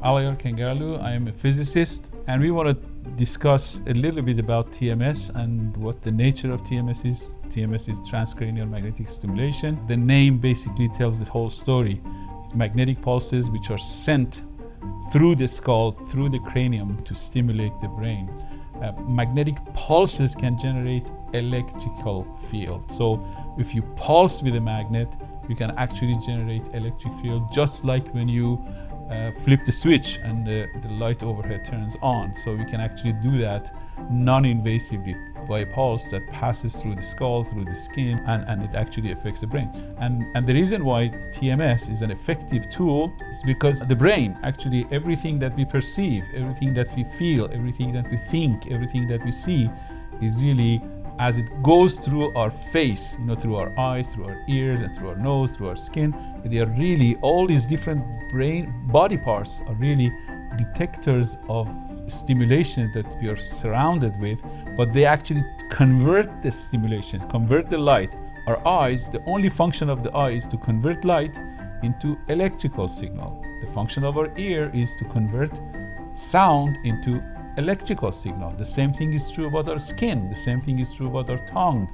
Alayor Kengalu. I am a physicist, and we want to discuss a little bit about TMS and what the nature of TMS is. TMS is transcranial magnetic stimulation. The name basically tells the whole story. It's magnetic pulses which are sent through the skull, through the cranium to stimulate the brain. Magnetic pulses can generate electrical field. So if you pulse with a magnet, you can actually generate electric field, just like when you flip the switch and the light overhead turns on. So we can actually do that non-invasively by a pulse that passes through the skull, through the skin, and it actually affects the brain. And the reason why TMS is an effective tool is because the brain, actually everything that we perceive, everything that we feel, everything that we think, everything that we see is really, as it goes through our face, through our eyes, through our ears, and through our nose, through our skin, they are really, all these different body parts are really detectors of stimulations that we are surrounded with, but they actually convert the stimulation, convert the light. Our eyes, the only function of the eye is to convert light into electrical signal. The function of our ear is to convert sound into electrical signal. The same thing is true about our skin. The same thing is true about our tongue.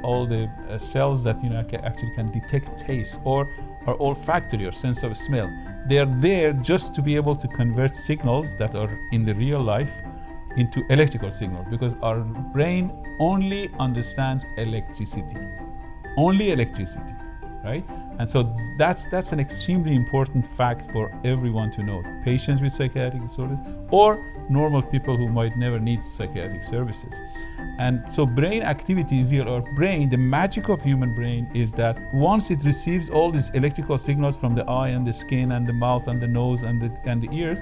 All the cells that actually can detect taste, or our olfactory or sense of smell. They are there just to be able to convert signals that are in the real life into electrical signals, because our brain only understands electricity. Only electricity, right? And so that's an extremely important fact for everyone to know. Patients with psychiatric disorders or normal people who might never need psychiatric services. And so brain activity is here. Our brain, the magic of human brain is that once it receives all these electrical signals from the eye and the skin and the mouth and the nose and the ears,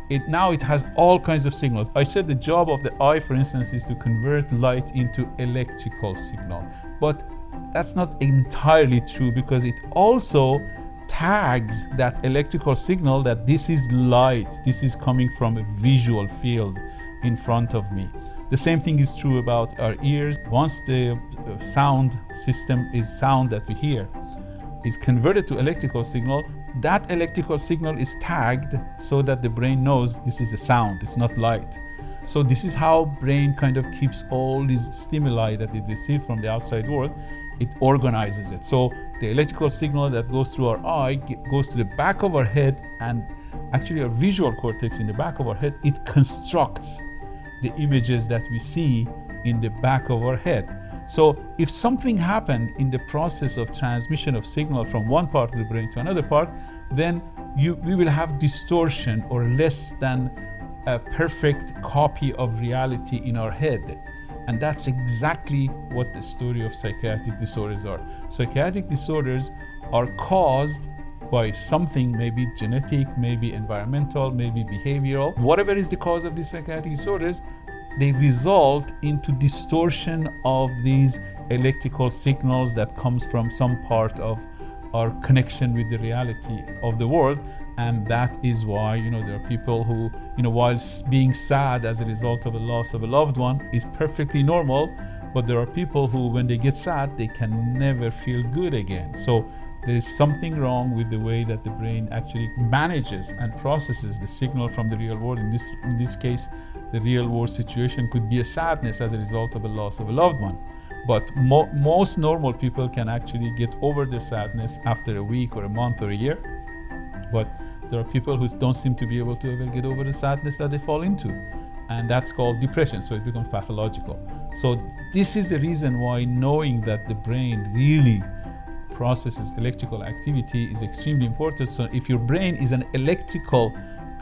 it has all kinds of signals. I said the job of the eye, for instance, is to convert light into electrical signal. But that's not entirely true, because it also tags that electrical signal that this is light, this is coming from a visual field in front of me. The same thing is true about our ears. Once the sound system is sound that we hear is converted to electrical signal, that electrical signal is tagged so that the brain knows this is a sound, it's not light. So this is how brain kind of keeps all these stimuli that it receives from the outside world. It organizes it. So the electrical signal that goes through our eye goes to the back of our head, and actually our visual cortex in the back of our head, it constructs the images that we see in the back of our head. So if something happened in the process of transmission of signal from one part of the brain to another part, then we will have distortion or less than a perfect copy of reality in our head. And that's exactly what the story of psychiatric disorders are. Psychiatric disorders are caused by something, maybe genetic, maybe environmental, maybe behavioral. Whatever is the cause of these psychiatric disorders, they result into distortion of these electrical signals that comes from some part of our connection with the reality of the world. And that is why, there are people who, while being sad as a result of a loss of a loved one is perfectly normal, but there are people who, when they get sad, they can never feel good again. So there is something wrong with the way that the brain actually manages and processes the signal from the real world. In this case, the real world situation could be a sadness as a result of a loss of a loved one. But most normal people can actually get over their sadness after a week or a month or a year. But there are people who don't seem to be able to ever get over the sadness that they fall into. And that's called depression, so it becomes pathological. So this is the reason why knowing that the brain really processes electrical activity is extremely important. So if your brain is an electrical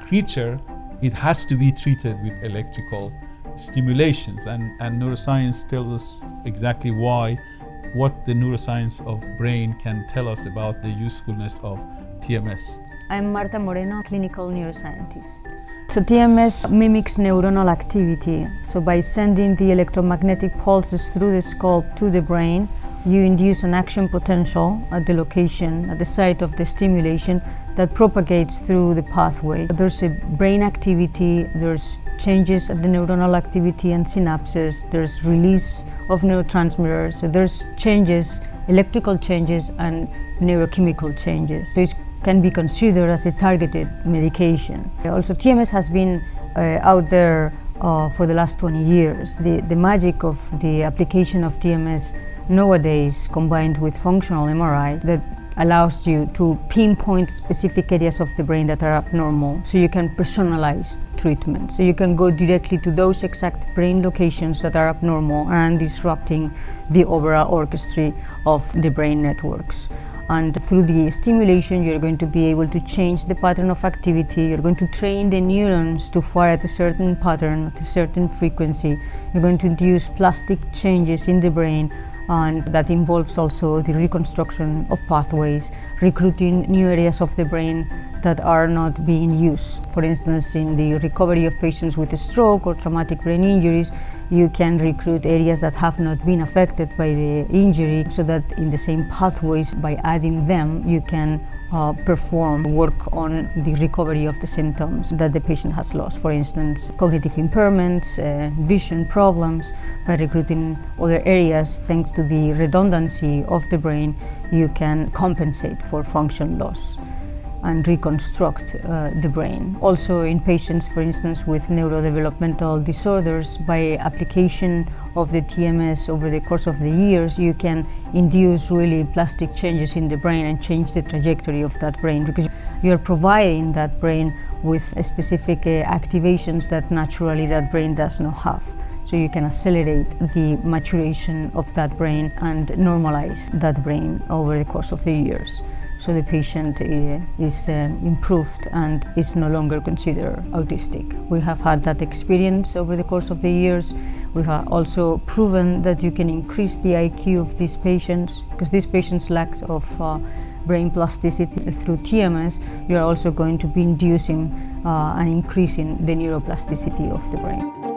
creature, it has to be treated with electrical stimulations. And neuroscience tells us exactly what the neuroscience of brain can tell us about the usefulness of TMS. I'm Marta Moreno, clinical neuroscientist. So TMS mimics neuronal activity. So by sending the electromagnetic pulses through the skull to the brain, you induce an action potential at the location, at the site of the stimulation that propagates through the pathway. There's a brain activity, there's changes at the neuronal activity and synapses, there's release of neurotransmitters, so there's changes, electrical changes and neurochemical changes. So it's can be considered as a targeted medication. Also, TMS has been out there for the last 20 years. The magic of the application of TMS nowadays, combined with functional MRI, that allows you to pinpoint specific areas of the brain that are abnormal, so you can personalize treatment. So you can go directly to those exact brain locations that are abnormal and disrupting the overall orchestra of the brain networks. And through the stimulation, you're going to be able to change the pattern of activity. You're going to train the neurons to fire at a certain pattern, at a certain frequency. You're going to induce plastic changes in the brain, and that involves also the reconstruction of pathways, recruiting new areas of the brain that are not being used. For instance, in the recovery of patients with a stroke or traumatic brain injuries, you can recruit areas that have not been affected by the injury, so that in the same pathways, by adding them, you can perform work on the recovery of the symptoms that the patient has lost. For instance, cognitive impairments, vision problems. By recruiting other areas, thanks to the redundancy of the brain, you can compensate for function loss and reconstruct the brain. Also in patients, for instance, with neurodevelopmental disorders, by application of the TMS over the course of the years, you can induce really plastic changes in the brain and change the trajectory of that brain, because you're providing that brain with specific activations that naturally that brain does not have. So you can accelerate the maturation of that brain and normalize that brain over the course of the years. So the patient is improved and is no longer considered autistic. We have had that experience over the course of the years. We have also proven that you can increase the IQ of these patients, because these patients lack of brain plasticity. Through TMS, you are also going to be inducing and increasing the neuroplasticity of the brain.